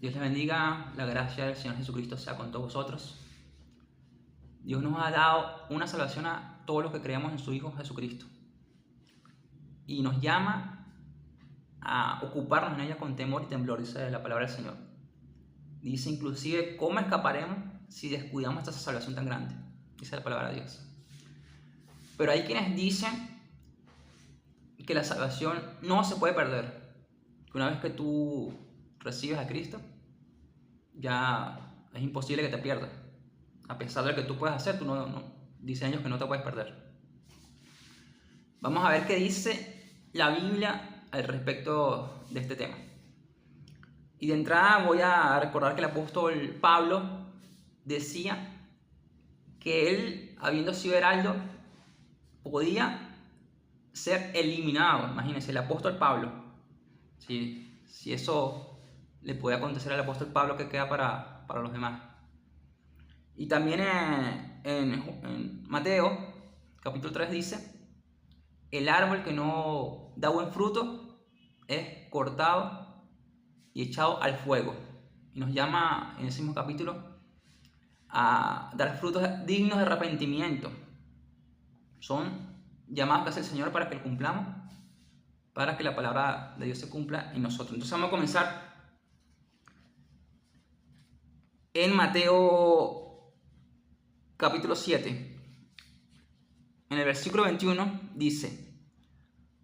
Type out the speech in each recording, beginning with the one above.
Dios les bendiga, la gracia del Señor Jesucristo sea con todos vosotros. Dios nos ha dado una salvación a todos los que creemos en su Hijo Jesucristo. Y nos llama a ocuparnos en ella con temor y temblor, dice la palabra del Señor. Dice inclusive, ¿cómo escaparemos si descuidamos esta salvación tan grande? Dice la palabra de Dios. Pero hay quienes dicen que la salvación no se puede perder. Que una vez que tú recibes a Cristo, ya es imposible que te pierdas. A pesar de lo que tú puedes hacer, dice ellos que no te puedes perder. Vamos a ver qué dice la Biblia al respecto de este tema. Y de entrada voy a recordar que el apóstol Pablo decía que él, habiendo sido heraldo, podía ser eliminado. Imagínense, el apóstol Pablo. Si eso le puede acontecer al apóstol Pablo, ¿qué queda para los demás? Y también en Mateo, capítulo 3 dice, el árbol que no da buen fruto es cortado y echado al fuego. Y nos llama en ese mismo capítulo a dar frutos dignos de arrepentimiento. Son llamados que hace el Señor para que lo cumplamos, para que la palabra de Dios se cumpla en nosotros. Entonces vamos a comenzar en Mateo capítulo 7. En el versículo 21 dice,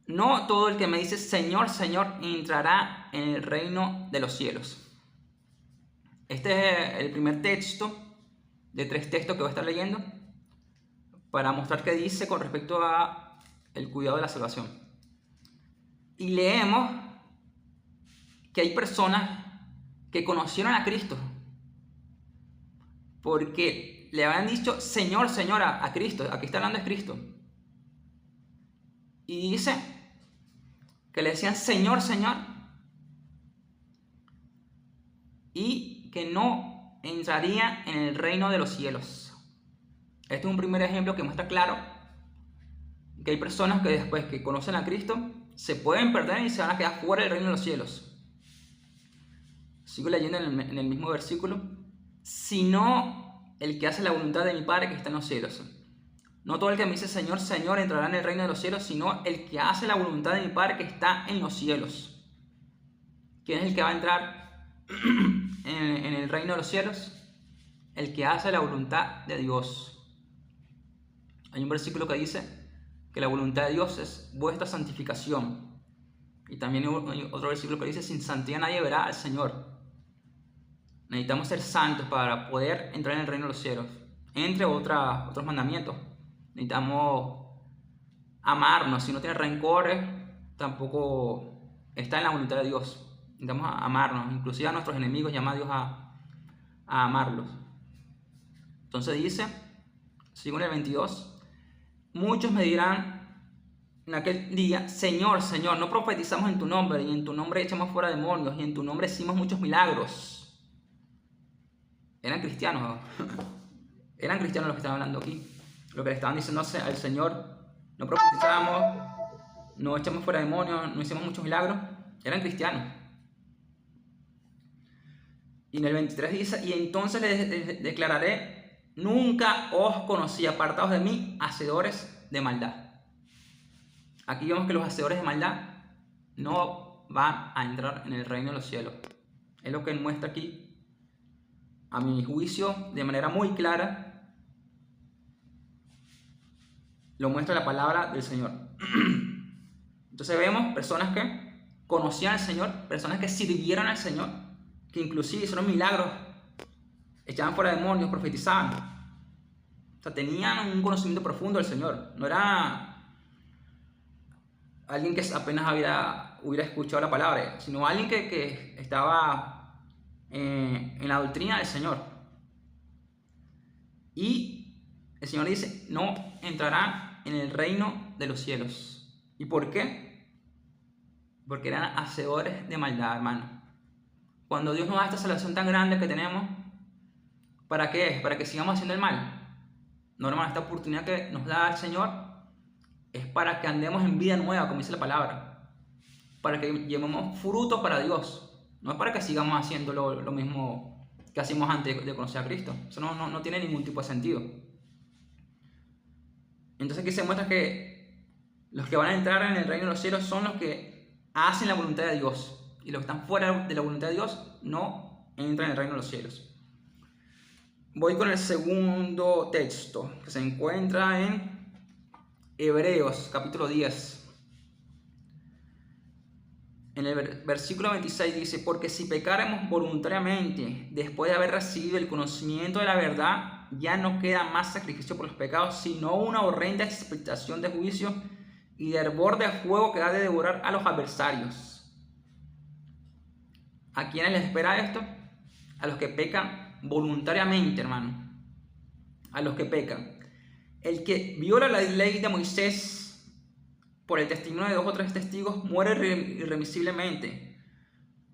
no todo el que me dice Señor, Señor entrará en el reino de los cielos. Este es el primer texto de 3 textos que voy a estar leyendo para mostrar qué dice con respecto a el cuidado de la salvación. Y leemos que hay personas que conocieron a Cristo porque le habían dicho Señor, Señora a Cristo. Aquí está hablando de Cristo. Y dice que le decían Señor, Señor, y que no entraría en el reino de los cielos. Este es un primer ejemplo que muestra claro que hay personas que después que conocen a Cristo se pueden perder y se van a quedar fuera del reino de los cielos. Sigo leyendo en el mismo versículo. Sino el que hace la voluntad de mi Padre que está en los cielos. No todo el que me dice Señor, Señor entrará en el reino de los cielos, sino el que hace la voluntad de mi Padre que está en los cielos. ¿Quién es el que va a entrar en el reino de los cielos? El que hace la voluntad de Dios. Hay un versículo que dice que la voluntad de Dios es vuestra santificación. Y también hay otro versículo que dice, sin santidad nadie verá al Señor. Necesitamos ser santos para poder entrar en el reino de los cielos. Entre otros mandamientos. Necesitamos amarnos. Si no tiene rencores, tampoco está en la voluntad de Dios. Necesitamos amarnos. Inclusive a nuestros enemigos, llama a Dios a amarlos. Entonces dice, según el 22, muchos me dirán en aquel día, Señor, Señor, no profetizamos en tu nombre, y en tu nombre echamos fuera demonios, y en tu nombre hicimos muchos milagros. Eran cristianos. Eran cristianos los que estaban hablando aquí. Lo que le estaban diciendo al Señor, no profetizamos, no echamos fuera demonios, no hicimos muchos milagros. Eran cristianos. Y en el 23 dice, y entonces les declararé, nunca os conocí, apartados de mí, hacedores de maldad. Aquí vemos que los hacedores de maldad no van a entrar en el reino de los cielos. Es lo que muestra aquí, a mi juicio, de manera muy clara, lo muestra la palabra del Señor. Entonces vemos personas que conocían al Señor, personas que sirvieron al Señor, que inclusive hicieron milagros, echaban fuera demonios, profetizaban. O sea, tenían un conocimiento profundo del Señor. No era alguien que apenas hubiera escuchado la palabra, sino alguien que estaba en la doctrina del Señor. Y el Señor dice, no entrarán en el reino de los cielos. ¿Y por qué? Porque eran hacedores de maldad, hermano. Cuando Dios nos da esta salvación tan grande que tenemos, ¿para qué es? ¿Para que sigamos haciendo el mal? No, hermano, esta oportunidad que nos da el Señor es para que andemos en vida nueva, como dice la palabra. Para que llevemos fruto para Dios. No es para que sigamos haciendo lo mismo que hacíamos antes de conocer a Cristo. Eso no tiene ningún tipo de sentido. Entonces aquí se muestra que los que van a entrar en el reino de los cielos son los que hacen la voluntad de Dios. Y los que están fuera de la voluntad de Dios no entran en el reino de los cielos. Voy con el segundo texto, que se encuentra en Hebreos, capítulo 10. En el versículo 26 dice: porque si pecáramos voluntariamente después de haber recibido el conocimiento de la verdad, ya no queda más sacrificio por los pecados, sino una horrenda expectación de juicio y de hervor de fuego que ha de devorar a los adversarios. ¿A quiénes les espera esto? A los que pecan voluntariamente, hermano. A los que pecan. El que viola la ley de Moisés por el testimonio de 2 o 3 testigos muere irremisiblemente.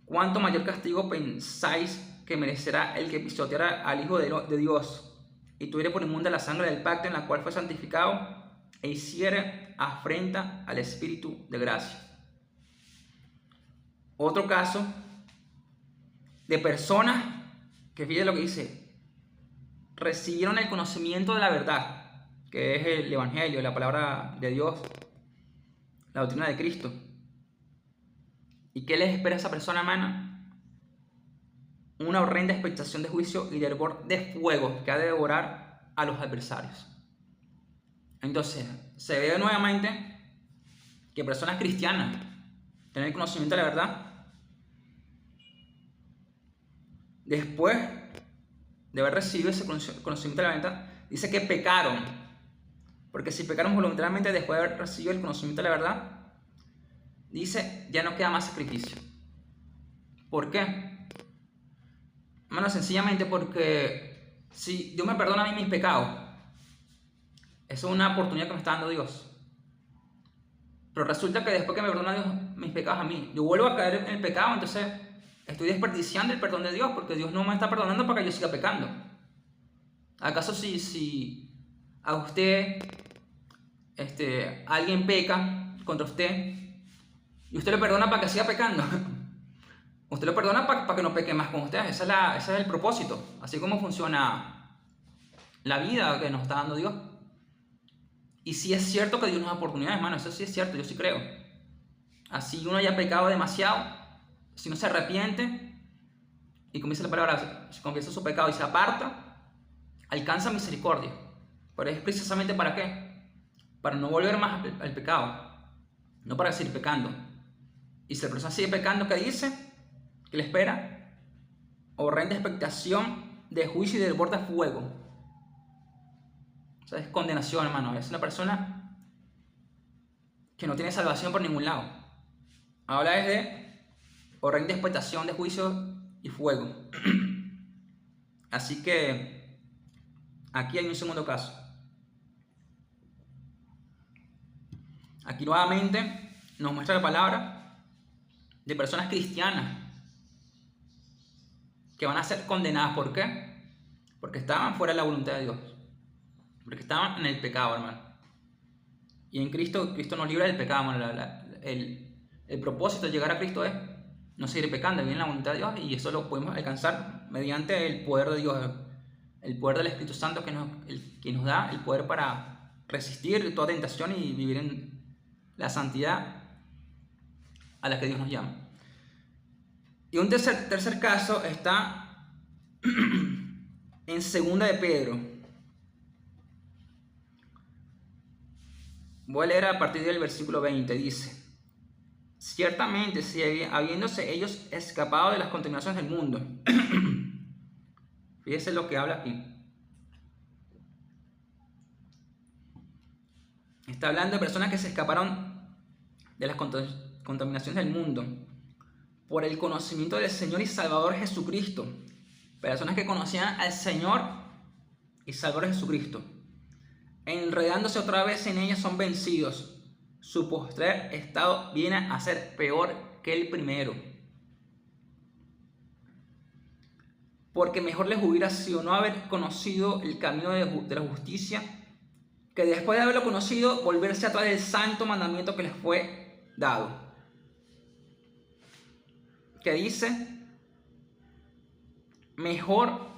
¿Cuánto mayor castigo pensáis que merecerá el que pisoteara al Hijo de Dios y tuviere por inmunda la sangre del pacto en la cual fue santificado e hiciere afrenta al Espíritu de gracia? Otro caso de personas que, fíjense lo que dice, recibieron el conocimiento de la verdad, que es el Evangelio, la palabra de Dios, la doctrina de Cristo. ¿Y qué les espera a esa persona, hermana? Una horrenda expectación de juicio y de hervor de fuego que ha de devorar a los adversarios. Entonces, se ve nuevamente que personas cristianas tienen el conocimiento de la verdad, después de haber recibido ese conocimiento de la verdad, dice que pecaron. Porque si pecaron voluntariamente después de haber recibido el conocimiento de la verdad, dice, ya no queda más sacrificio. ¿Por qué? Bueno, sencillamente porque si Dios me perdona a mí mis pecados, eso es una oportunidad que me está dando Dios. Pero resulta que después que me perdona Dios mis pecados a mí, yo vuelvo a caer en el pecado, entonces estoy desperdiciando el perdón de Dios, porque Dios no me está perdonando para que yo siga pecando. ¿Acaso si a usted alguien peca contra usted y usted lo perdona para que siga pecando? Usted lo perdona para que no peque más con usted. Ese es el propósito. Así como funciona la vida que nos está dando Dios. Y sí es cierto que Dios nos da oportunidades, hermano. Eso sí es cierto, yo sí creo. Así uno haya pecado demasiado, si no se arrepiente y comienza la palabra, confiesa su pecado y se aparta, alcanza misericordia. Pero es precisamente ¿para qué? Para no volver más al pecado, no para seguir pecando. Y si la persona sigue pecando, ¿qué dice? ¿Qué le espera? Horrenda expectación de juicio y de hervor de fuego. O sea, es condenación, hermano. Es una persona que no tiene salvación por ningún lado. Habla de horrenda expectación de juicio y fuego. Así que aquí hay un segundo caso. Aquí nuevamente nos muestra la palabra de personas cristianas que van a ser condenadas. ¿Por qué? Porque estaban fuera de la voluntad de Dios. Porque estaban en el pecado, hermano. Y en Cristo nos libra del pecado, hermano. El propósito de llegar a Cristo es no seguir pecando, vivir en la voluntad de Dios, y eso lo podemos alcanzar mediante el poder de Dios, el poder del Espíritu Santo que nos da el poder para resistir toda tentación y vivir en la santidad a la que Dios nos llama. Y un tercer caso está en 2 de Pedro. Voy a leer a partir del versículo 20. Dice: ciertamente, si habiéndose ellos escapado de las contaminaciones del mundo. Fíjese lo que habla aquí. Está hablando de personas que se escaparon de las contaminaciones del mundo por el conocimiento del Señor y Salvador Jesucristo. Personas que conocían al Señor y Salvador Jesucristo, enredándose otra vez en ellas, son vencidos. Su postrer estado viene a ser peor que el primero. Porque mejor les hubiera sido no haber conocido el camino de la justicia, que después de haberlo conocido, volverse atrás del santo mandamiento que les fue dado. Que dice: mejor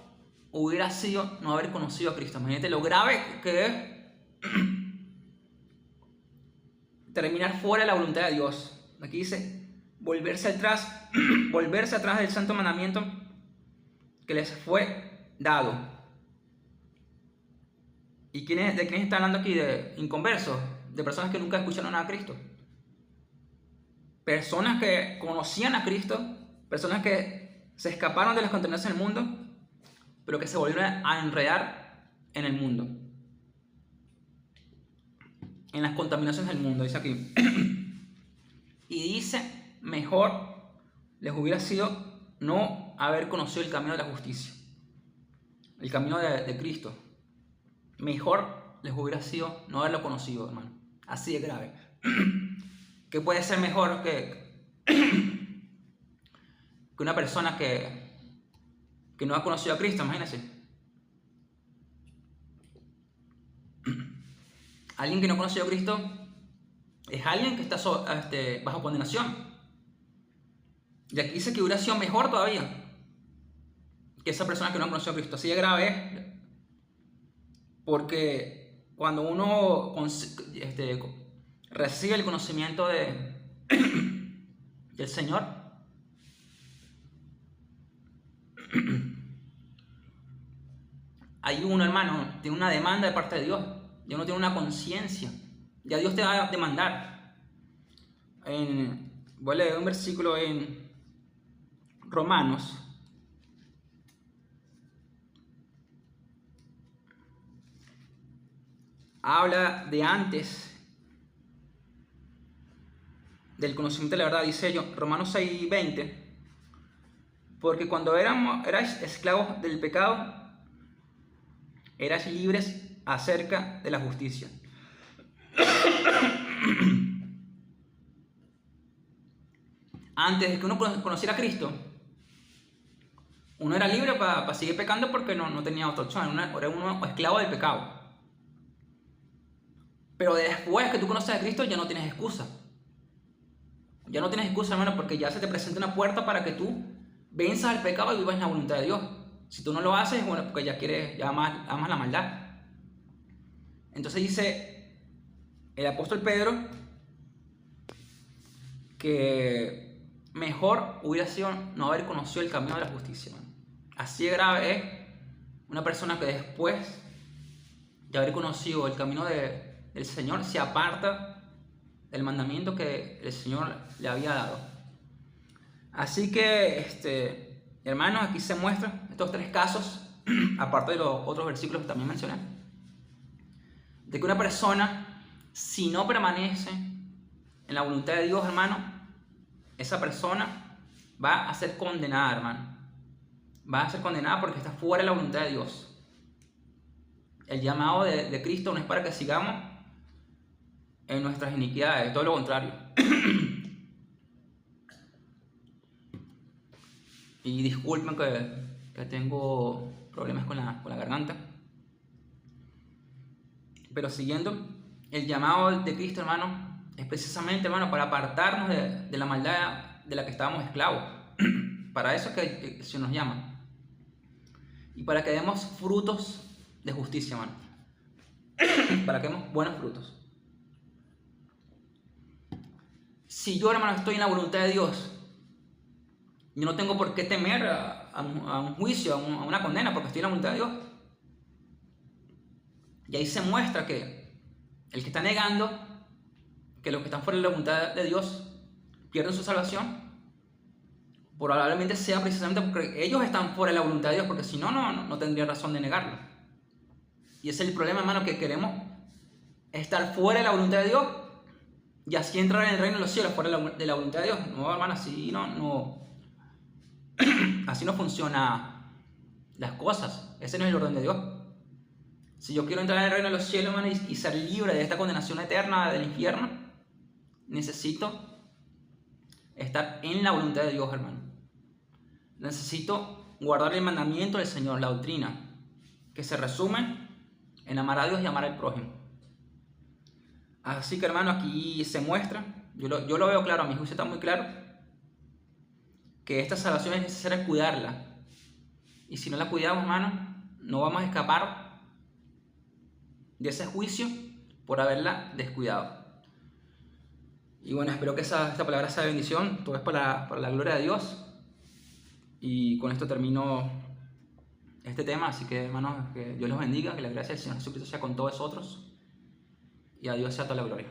hubiera sido no haber conocido a Cristo. Imagínate lo grave que es terminar fuera de la voluntad de Dios. Aquí dice, volverse atrás del santo mandamiento que les fue dado. ¿Y de quién está hablando aquí? De inconversos, de personas que nunca escucharon a Cristo. Personas que conocían a Cristo, personas que se escaparon de las contaminaciones del mundo, pero que se volvieron a enredar en el mundo, en las contaminaciones del mundo, dice aquí. Y dice, mejor les hubiera sido no haber conocido el camino de la justicia, el camino de Cristo. Mejor les hubiera sido no haberlo conocido, hermano. Así de grave. ¿Qué puede ser mejor que una persona que no ha conocido a Cristo? Imagínense. Alguien que no ha conocido a Cristo es alguien que está bajo condenación. Y aquí dice que hubiera sido mejor todavía que esa persona que no ha conocido a Cristo. Así de grave es, porque cuando uno recibe el conocimiento del Señor, hay uno, hermano, tiene una demanda de parte de Dios. Ya uno tiene una conciencia. Ya Dios te va a demandar. Voy a leer un versículo en Romanos. Habla de antes del conocimiento de la verdad. Dice yo, Romanos 6:20. Porque cuando erais esclavos del pecado, erais libres acerca de la justicia. Antes de que uno conociera a Cristo, uno era libre para seguir pecando porque no tenía otra opción. Era uno esclavo del pecado. Pero después que tú conoces a Cristo, ya no tienes excusa. Ya no tienes excusa, hermano, porque ya se te presenta una puerta para que tú venzas al pecado y vivas en la voluntad de Dios. Si tú no lo haces, bueno, porque ya amas la maldad. Entonces dice el apóstol Pedro que mejor hubiera sido no haber conocido el camino de la justicia, hermano. Así de grave es una persona que después de haber conocido el camino del Señor se aparta del mandamiento que el Señor le había dado. Así que, hermanos, aquí se muestran estos tres casos, aparte de los otros versículos que también mencioné, de que una persona, si no permanece en la voluntad de Dios, hermano, esa persona va a ser condenada, hermano. Va a ser condenada porque está fuera de la voluntad de Dios. El llamado de Cristo no es para que sigamos en nuestras iniquidades, todo lo contrario. Y disculpen que tengo problemas con la garganta. Pero siguiendo, el llamado de Cristo, hermano, es precisamente, hermano, para apartarnos de la maldad de la que estábamos esclavos. Para eso es que se nos llama. Y para que demos frutos de justicia, hermano. Para que demos buenos frutos. Si yo, hermano, estoy en la voluntad de Dios, yo no tengo por qué temer a un juicio, a una condena, porque estoy en la voluntad de Dios. Y ahí se muestra que el que está negando que los que están fuera de la voluntad de Dios pierden su salvación, probablemente sea precisamente porque ellos están fuera de la voluntad de Dios, porque si no tendría razón de negarlo. Y ese es el problema, hermano, que queremos estar fuera de la voluntad de Dios y así entrar en el reino de los cielos fuera de la voluntad de Dios. No, hermano, así así no funcionan las cosas. Ese no es el orden de Dios. Si yo quiero entrar en el reino de los cielos, hermano, y ser libre de esta condenación eterna del infierno, necesito estar en la voluntad de Dios, hermano. Necesito guardar el mandamiento del Señor, la doctrina, que se resume en amar a Dios y amar al prójimo. Así que, hermano, aquí se muestra, yo lo veo claro, a mi juicio está muy claro, que esta salvación es necesario cuidarla. Y si no la cuidamos, hermanos, no vamos a escapar de ese juicio por haberla descuidado. Y bueno, espero que esta palabra sea de bendición. Todo es para la gloria de Dios. Y con esto termino este tema. Así que, hermanos, que Dios los bendiga, que la gracia del Señor Jesucristo sea con todos nosotros. Y a Dios sea toda la gloria.